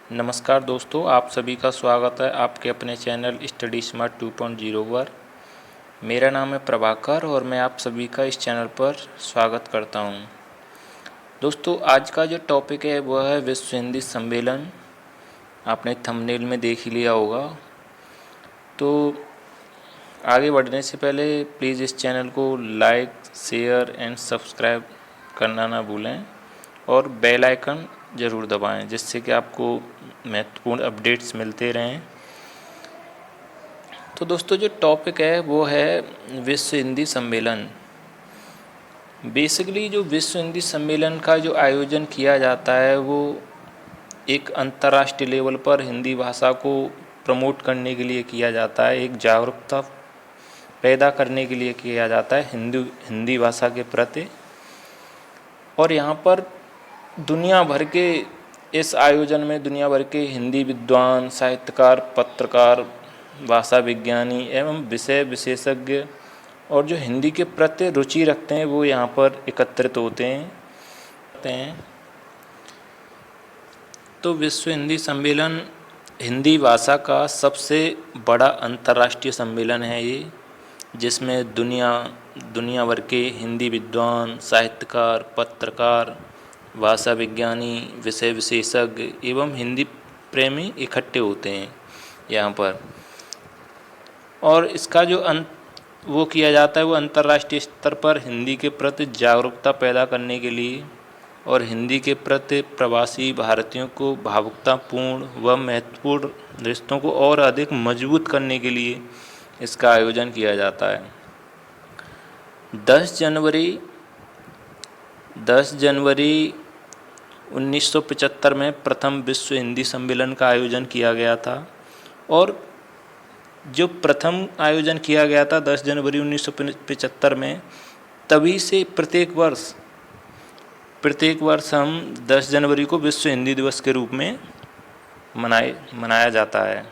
नमस्कार दोस्तों, आप सभी का स्वागत है आपके अपने चैनल स्टडी स्मार्ट 2.0 पर। मेरा नाम है प्रभाकर और मैं आप सभी का इस चैनल पर स्वागत करता हूं। दोस्तों, आज का जो टॉपिक है वह है विश्व हिंदी सम्मेलन। आपने थंबनेल में देख ही लिया होगा। तो आगे बढ़ने से पहले प्लीज़ इस चैनल को लाइक, शेयर एंड सब्सक्राइब करना ना भूलें और बेल आइकन ज़रूर दबाएं, जिससे कि आपको महत्वपूर्ण अपडेट्स मिलते रहें। तो दोस्तों, जो टॉपिक है वो है विश्व हिंदी सम्मेलन। बेसिकली जो विश्व हिंदी सम्मेलन का जो आयोजन किया जाता है वो एक अंतर्राष्ट्रीय लेवल पर हिंदी भाषा को प्रमोट करने के लिए किया जाता है, एक जागरूकता पैदा करने के लिए किया जाता है हिंदी भाषा के प्रति। और यहाँ पर दुनिया भर के इस आयोजन में दुनिया भर के हिंदी विद्वान, साहित्यकार, पत्रकार, भाषा विज्ञानी एवं विषय विशेषज्ञ और जो हिंदी के प्रति रुचि रखते हैं वो यहाँ पर एकत्रित होते हैं। तो विश्व हिंदी सम्मेलन हिंदी भाषा का सबसे बड़ा अंतर्राष्ट्रीय सम्मेलन है ये, जिसमें दुनिया भर के हिंदी विद्वान, साहित्यकार, पत्रकार, भाषा विज्ञानी, विषय विशेषज्ञ एवं हिंदी प्रेमी इकट्ठे होते हैं यहाँ पर। और इसका जो वो किया जाता है वो अंतर्राष्ट्रीय स्तर पर हिंदी के प्रति जागरूकता पैदा करने के लिए और हिंदी के प्रति प्रवासी भारतीयों को भावुकतापूर्ण व महत्वपूर्ण रिश्तों को और अधिक मजबूत करने के लिए इसका आयोजन किया जाता है। 10 जनवरी 1975 में प्रथम विश्व हिंदी सम्मेलन का आयोजन किया गया था। और जो प्रथम आयोजन किया गया था 10 जनवरी 1975 में, तभी से प्रत्येक वर्ष हम 10 जनवरी को विश्व हिंदी दिवस के रूप में मनाया जाता है।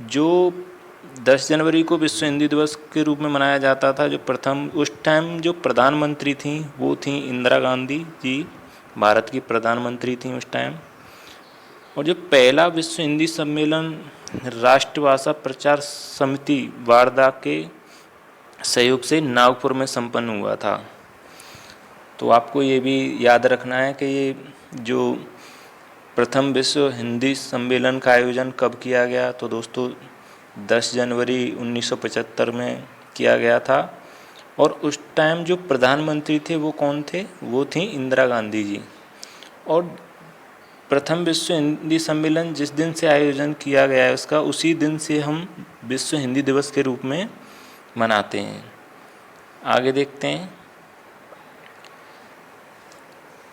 जो 10 जनवरी को विश्व हिंदी दिवस के रूप में मनाया जाता था, उस टाइम जो प्रधानमंत्री थी वो थी इंदिरा गांधी जी, भारत की प्रधानमंत्री थी उस टाइम। और जो पहला विश्व हिंदी सम्मेलन राष्ट्रभाषा प्रचार समिति वार्धा के सहयोग से नागपुर में संपन्न हुआ था। तो आपको ये भी याद रखना है कि ये जो प्रथम विश्व हिंदी सम्मेलन का आयोजन कब किया गया, तो दोस्तों 10 जनवरी 1975 में किया गया था। और उस टाइम जो प्रधानमंत्री थे वो कौन थे? वो थी इंदिरा गांधी जी। और प्रथम विश्व हिंदी सम्मेलन जिस दिन से आयोजन किया गया है उसका, उसी दिन से हम विश्व हिंदी दिवस के रूप में मनाते हैं। आगे देखते हैं।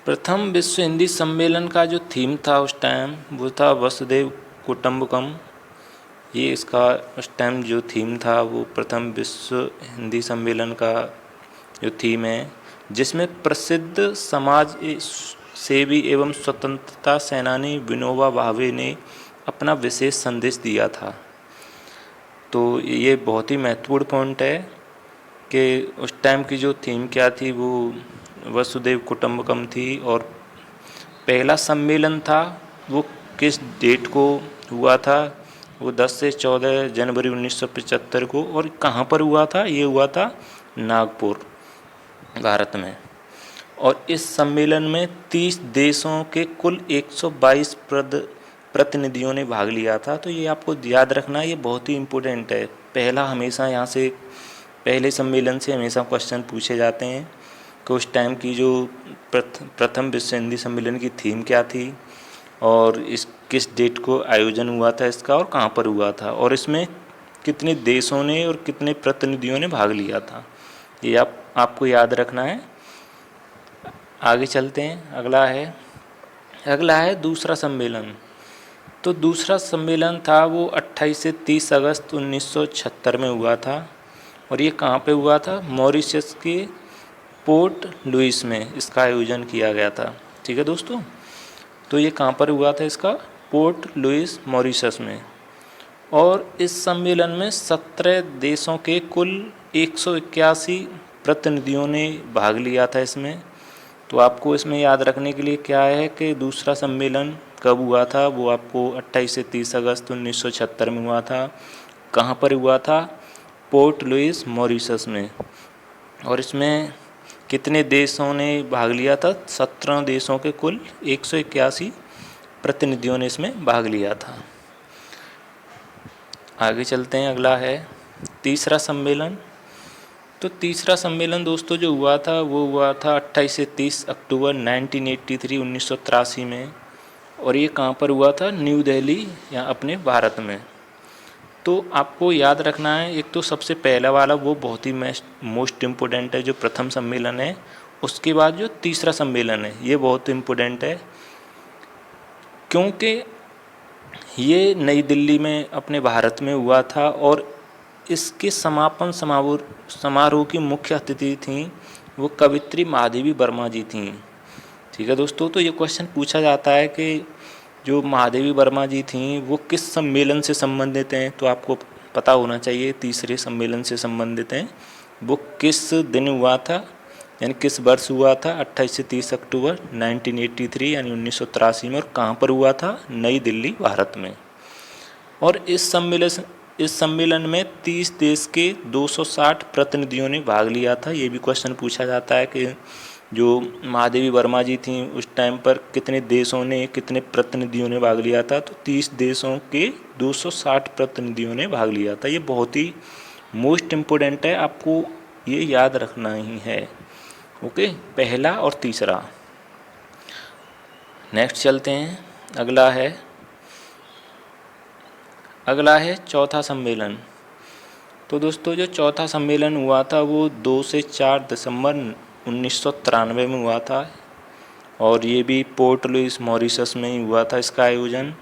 प्रथम विश्व हिंदी सम्मेलन का जो थीम था उस टाइम वो था वसुधैव कुटुंबकम। ये इसका उस टाइम जो थीम था वो प्रथम विश्व हिंदी सम्मेलन का जो थीम है, जिसमें प्रसिद्ध समाज सेवी एवं स्वतंत्रता सेनानी विनोबा भावे ने अपना विशेष संदेश दिया था। तो ये बहुत ही महत्वपूर्ण पॉइंट है कि उस टाइम की जो थीम क्या थी वो वसुधैव कुटुंबकम थी। और पहला सम्मेलन था वो किस डेट को हुआ था? वो 10 से 14 जनवरी 1975 को। और कहाँ पर हुआ था? ये हुआ था नागपुर, भारत में। और इस सम्मेलन में 30 देशों के कुल 122 प्रतिनिधियों ने भाग लिया था। तो ये आपको याद रखना, ये बहुत ही इम्पोर्टेंट है। पहले सम्मेलन से हमेशा क्वेश्चन पूछे जाते हैं कि उस टाइम की जो प्रथम विश्व हिंदी सम्मेलन की थीम क्या थी और किस डेट को आयोजन हुआ था इसका और कहाँ पर हुआ था और इसमें कितने देशों ने और कितने प्रतिनिधियों ने भाग लिया था। ये आपको याद रखना है। आगे चलते हैं। अगला है दूसरा सम्मेलन। तो दूसरा सम्मेलन था वो 28 से 30 अगस्त 1976 में हुआ था। और ये कहाँ पे हुआ था? मॉरिशस के पोर्ट लुइस में इसका आयोजन किया गया था। ठीक है दोस्तों, तो ये कहाँ पर हुआ था? इसका पोर्ट लुइस, मॉरिशस में। और इस सम्मेलन में 17 देशों के कुल 181 प्रतिनिधियों ने भाग लिया था इसमें। तो आपको इसमें याद रखने के लिए क्या है कि दूसरा सम्मेलन कब हुआ था? वो आपको 28 से 30 अगस्त 1976 में हुआ था। कहाँ पर हुआ था? पोर्ट लुइस मॉरिशस में। और इसमें कितने देशों ने भाग लिया था? 17 देशों के कुल 181 प्रतिनिधियों ने इसमें भाग लिया था। आगे चलते हैं, अगला है तीसरा सम्मेलन। तो तीसरा सम्मेलन दोस्तों जो हुआ था वो हुआ था 28 से 30 अक्टूबर 1983 में। और ये कहाँ पर हुआ था? न्यू दिल्ली, या अपने भारत में। तो आपको याद रखना है, एक तो सबसे पहला वाला वो बहुत ही मोस्ट इम्पोर्टेंट है, जो प्रथम सम्मेलन है। उसके बाद जो तीसरा सम्मेलन है ये बहुत इम्पोर्टेंट है, क्योंकि ये नई दिल्ली में अपने भारत में हुआ था। और इसके समापन समारोह की मुख्य अतिथि थीं वो कवित्री महादेवी वर्मा जी थीं। ठीक है दोस्तों, तो ये क्वेश्चन पूछा जाता है कि जो महादेवी वर्मा जी थीं वो किस सम्मेलन से संबंधित हैं, तो आपको पता होना चाहिए तीसरे सम्मेलन से संबंधित हैं। वो किस दिन हुआ था, यानी किस वर्ष हुआ था? 28 से 30 अक्टूबर 1983 यानी 1983 में। और कहाँ पर हुआ था? नई दिल्ली, भारत में। और इस सम्मेलन में 30 देश के 260 प्रतिनिधियों ने भाग लिया था। ये भी क्वेश्चन पूछा जाता है कि जो महादेवी वर्मा जी थी उस टाइम पर कितने देशों ने, कितने प्रतिनिधियों ने भाग लिया था? तो 30 देशों के 260 प्रतिनिधियों ने भाग लिया था। ये बहुत ही मोस्ट इम्पोर्टेंट है, आपको ये याद रखना ही है। ओके, पहला और तीसरा। नेक्स्ट चलते हैं, अगला है चौथा सम्मेलन। तो दोस्तों जो चौथा सम्मेलन हुआ था वो 2 से 4 दिसंबर 1993 में हुआ था। और ये भी पोर्ट लुइस मॉरिशस में ही हुआ था इसका आयोजन।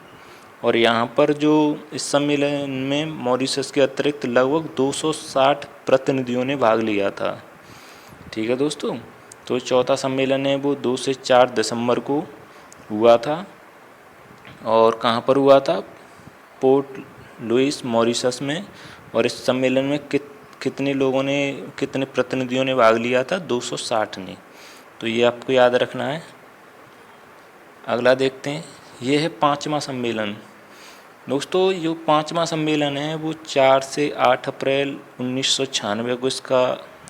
और यहाँ पर जो इस सम्मेलन में मॉरिशस के अतिरिक्त लगभग 260 प्रतिनिधियों ने भाग लिया था। ठीक है दोस्तों, तो चौथा सम्मेलन है वो 2 से 4 दिसंबर को हुआ था। और कहाँ पर हुआ था? पोर्ट लुइस मॉरिशस में। और इस सम्मेलन में कितने लोगों ने, कितने प्रतिनिधियों ने भाग लिया था? 260 ने। तो ये आपको याद रखना है। अगला देखते हैं, ये है पाँचवा सम्मेलन। दोस्तों जो पाँचवा सम्मेलन है वो 4 से 8 अप्रैल 1996 को इसका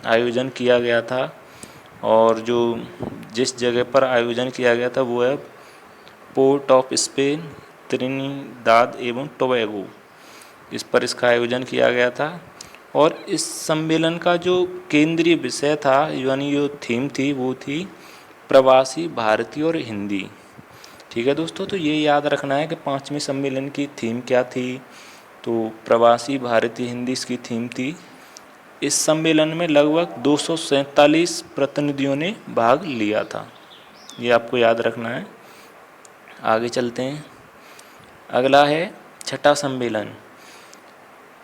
आयोजन किया गया था। और जो जिस जगह पर आयोजन किया गया था वो है पोर्ट ऑफ स्पेन, त्रिनिदाद एवं टोबैगो। इस पर इसका आयोजन किया गया था। और इस सम्मेलन का जो केंद्रीय विषय था, यानी जो थीम थी, वो थी प्रवासी भारतीय और हिंदी। ठीक है दोस्तों, तो ये याद रखना है कि पाँचवें सम्मेलन की थीम क्या थी? तो प्रवासी भारतीय हिंदी इसकी थीम थी। इस सम्मेलन में लगभग 247 प्रतिनिधियों ने भाग लिया था। ये आपको याद रखना है। आगे चलते हैं, अगला है छठा सम्मेलन।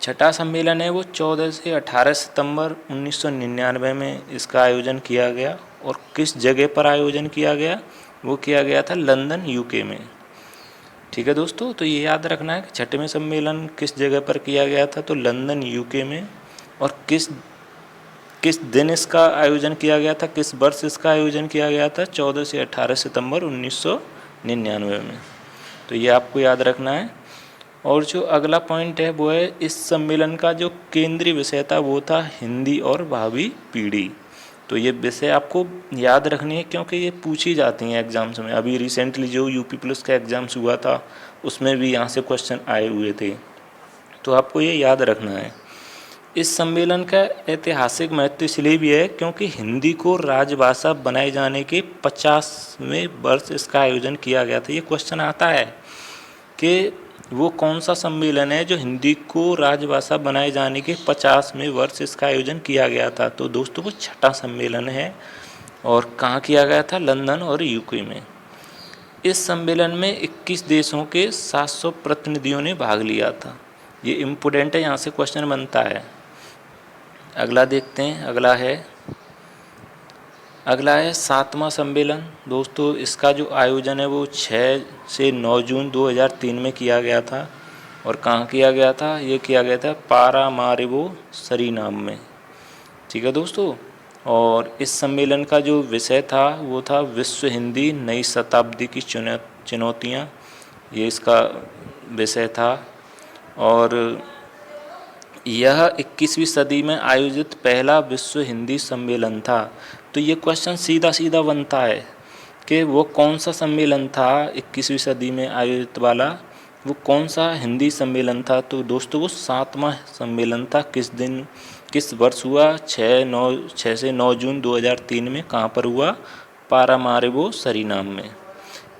छठा सम्मेलन है वो 14 से 18 सितंबर 1999 में इसका आयोजन किया गया। और किस जगह पर आयोजन किया गया? वो किया गया था लंदन, यूके में। ठीक है दोस्तों, तो ये याद रखना है कि छठवें सम्मेलन किस जगह पर किया गया था? तो लंदन, यूके में। और किस दिन इसका आयोजन किया गया था, किस वर्ष इसका आयोजन किया गया था? 14 से 18 सितंबर 1999 में। तो ये आपको याद रखना है। और जो अगला पॉइंट है वो है इस सम्मेलन का जो केंद्रीय विषय था वो था हिंदी और भावी पीढ़ी। तो ये विषय आपको याद रखनी है, क्योंकि ये पूछी जाती हैं एग्ज़ाम्स में। अभी रिसेंटली जो यूपी पुलिस का एग्ज़ाम्स हुआ था उसमें भी यहाँ से क्वेश्चन आए हुए थे, तो आपको ये याद रखना है। इस सम्मेलन का ऐतिहासिक महत्व इसलिए भी है क्योंकि हिंदी को राजभाषा बनाए जाने के 50वें वर्ष इसका आयोजन किया गया था। ये क्वेश्चन आता है कि वो कौन सा सम्मेलन है जो हिंदी को राजभाषा बनाए जाने के 50वें वर्ष इसका आयोजन किया गया था? तो दोस्तों वो छठा सम्मेलन है। और कहाँ किया गया था? लंदन और यूके में। इस सम्मेलन में 21 देशों के 700 प्रतिनिधियों ने भाग लिया था। ये इम्पोर्टेंट है, यहाँ से क्वेश्चन बनता है। अगला देखते हैं, अगला है सातवां सम्मेलन। दोस्तों इसका जो आयोजन है वो 6 से 9 जून 2003 में किया गया था। और कहाँ किया गया था? ये किया गया था पारामारिबो, सरीनाम में। ठीक है दोस्तों, और इस सम्मेलन का जो विषय था वो था विश्व हिंदी नई शताब्दी की चुनौतियाँ। ये इसका विषय था। और यह 21वीं सदी में आयोजित पहला विश्व हिंदी सम्मेलन था। तो ये क्वेश्चन सीधा सीधा बनता है कि वो कौन सा सम्मेलन था 21वीं सदी में आयोजित वाला, वो कौन सा हिंदी सम्मेलन था। तो दोस्तों वो 7वां सम्मेलन था। किस दिन किस वर्ष हुआ? 6 से 9 जून 2003 में। कहाँ पर हुआ? पारामारिबो सरीनाम में।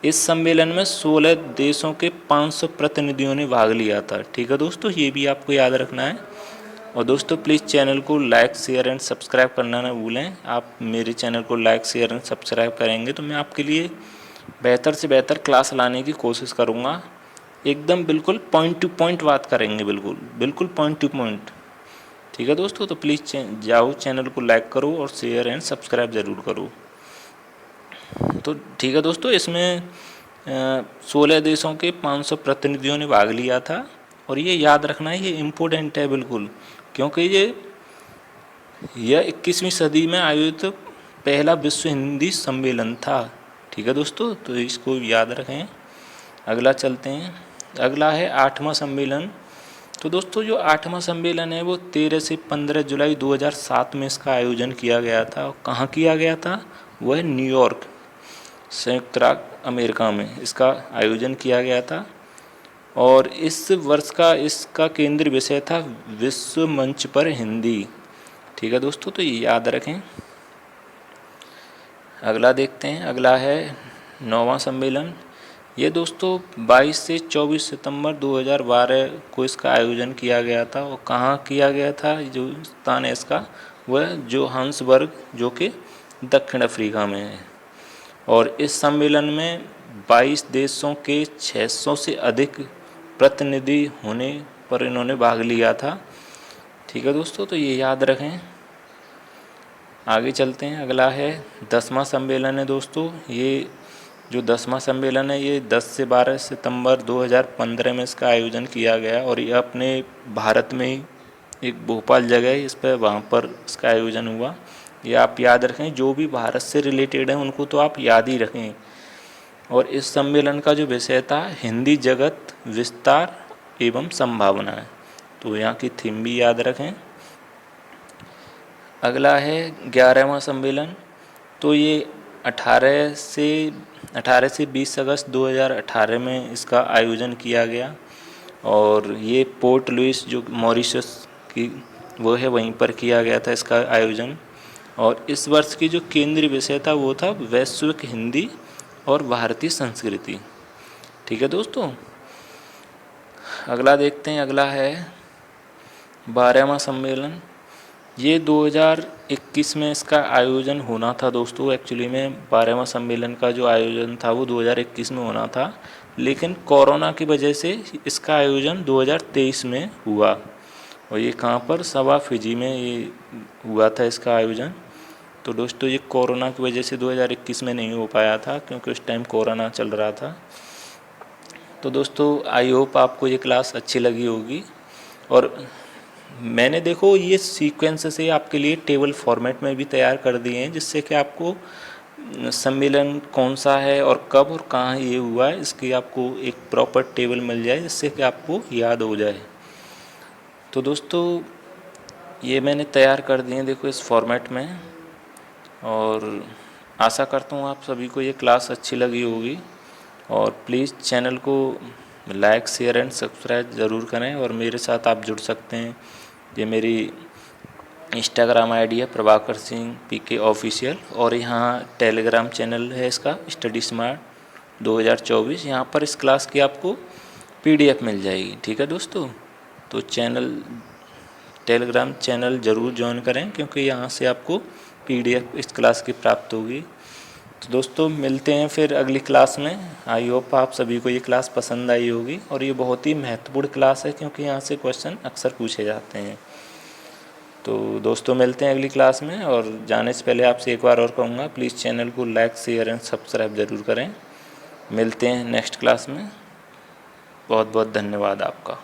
इस सम्मेलन में 16 देशों के 500 प्रतिनिधियों ने भाग लिया था। ठीक है दोस्तों, ये भी आपको याद रखना है। और दोस्तों प्लीज़ चैनल को लाइक शेयर एंड सब्सक्राइब करना ना भूलें। आप मेरे चैनल को लाइक शेयर एंड सब्सक्राइब करेंगे तो मैं आपके लिए बेहतर से बेहतर क्लास लाने की कोशिश करूँगा। एकदम बिल्कुल पॉइंट टू पॉइंट बात करेंगे, बिल्कुल पॉइंट टू पॉइंट। ठीक है दोस्तों, तो प्लीज़ जाओ चैनल को लाइक करो और शेयर एंड सब्सक्राइब ज़रूर करो। तो ठीक है दोस्तों, इसमें 16 देशों के 500 प्रतिनिधियों ने भाग लिया था। और ये याद रखना है, ये इम्पोर्टेंट है बिल्कुल, क्योंकि यह 21वीं सदी में आयोजित पहला विश्व हिंदी सम्मेलन था। ठीक है दोस्तों, तो इसको याद रखें। अगला चलते हैं। अगला है 8वां सम्मेलन। तो दोस्तों जो 8वां सम्मेलन है वो 13 से 15 जुलाई 2007 में इसका आयोजन किया गया था। और कहाँ किया गया था? वह न्यूयॉर्क, संयुक्त राज्य अमेरिका में इसका आयोजन किया गया था। और इस वर्ष का इसका केंद्रीय विषय था विश्व मंच पर हिंदी। ठीक है दोस्तों, तो ये याद रखें। अगला देखते हैं। अगला है 9वां सम्मेलन। ये दोस्तों 22 से 24 सितंबर 2012 को इसका आयोजन किया गया था। और कहाँ किया गया था? जो स्थान है इसका वह जोहान्सबर्ग, जो कि दक्षिण अफ्रीका में है। और इस सम्मेलन में 22 देशों के 600 से अधिक प्रतिनिधि होने पर इन्होंने भाग लिया था। ठीक है दोस्तों, तो ये याद रखें। आगे चलते हैं। अगला है 10वां सम्मेलन है दोस्तों। ये जो 10वां सम्मेलन है ये 10 से 12 सितंबर 2015 में इसका आयोजन किया गया। और ये अपने भारत में ही एक भोपाल जगह है, इस पर वहाँ पर इसका आयोजन हुआ। ये आप याद रखें, जो भी भारत से रिलेटेड हैं उनको तो आप याद ही रखें। और इस सम्मेलन का जो विषय था हिंदी जगत विस्तार एवं संभावनाएं, तो यहाँ की थीम भी याद रखें। अगला है 11वां सम्मेलन। तो ये 18 से 20 अगस्त 2018 में इसका आयोजन किया गया। और ये पोर्ट लुइस जो मॉरिशस की वो है वहीं पर किया गया था इसका आयोजन। और इस वर्ष की जो केंद्रीय विषय था वो था वैश्विक हिंदी और भारतीय संस्कृति। ठीक है दोस्तों, अगला देखते हैं। अगला है 12वां सम्मेलन। ये 2021 में इसका आयोजन होना था दोस्तों। एक्चुअली में 12वां सम्मेलन का जो आयोजन था वो 2021 में होना था, लेकिन कोरोना की वजह से इसका आयोजन 2023 में हुआ। और ये कहाँ पर? सवा फिजी में ये हुआ था इसका आयोजन। तो दोस्तों ये कोरोना की वजह से 2021 में नहीं हो पाया था, क्योंकि उस टाइम कोरोना चल रहा था। तो दोस्तों आई होप आपको ये क्लास अच्छी लगी होगी। और मैंने देखो ये सीक्वेंस से आपके लिए टेबल फॉर्मेट में भी तैयार कर दिए हैं, जिससे कि आपको सम्मेलन कौन सा है और कब और कहाँ ये हुआ है इसकी आपको एक प्रॉपर टेबल मिल जाए, जिससे कि आपको याद हो जाए। तो दोस्तों ये मैंने तैयार कर दिए हैं देखो इस फॉर्मेट में। और आशा करता हूँ आप सभी को ये क्लास अच्छी लगी होगी। और प्लीज़ चैनल को लाइक शेयर एंड सब्सक्राइब ज़रूर करें। और मेरे साथ आप जुड़ सकते हैं। ये मेरी इंस्टाग्राम आईडी है प्रभाकर सिंह PK ऑफिशियल। और यहाँ टेलीग्राम चैनल है इसका स्टडी स्मार्ट 2024। यहाँ पर इस क्लास की आपको PDF मिल जाएगी। ठीक है दोस्तों, तो टेलीग्राम चैनल ज़रूर ज्वाइन करें, क्योंकि यहाँ से आपको PDF इस क्लास की प्राप्त होगी। तो दोस्तों मिलते हैं फिर अगली क्लास में। आई होप आप सभी को ये क्लास पसंद आई होगी। और ये बहुत ही महत्वपूर्ण क्लास है, क्योंकि यहाँ से क्वेश्चन अक्सर पूछे जाते हैं। तो दोस्तों मिलते हैं अगली क्लास में। और जाने से पहले आपसे एक बार और कहूँगा, प्लीज़ चैनल को लाइक शेयर एंड सब्सक्राइब ज़रूर करें। मिलते हैं नेक्स्ट क्लास में। बहुत बहुत धन्यवाद आपका।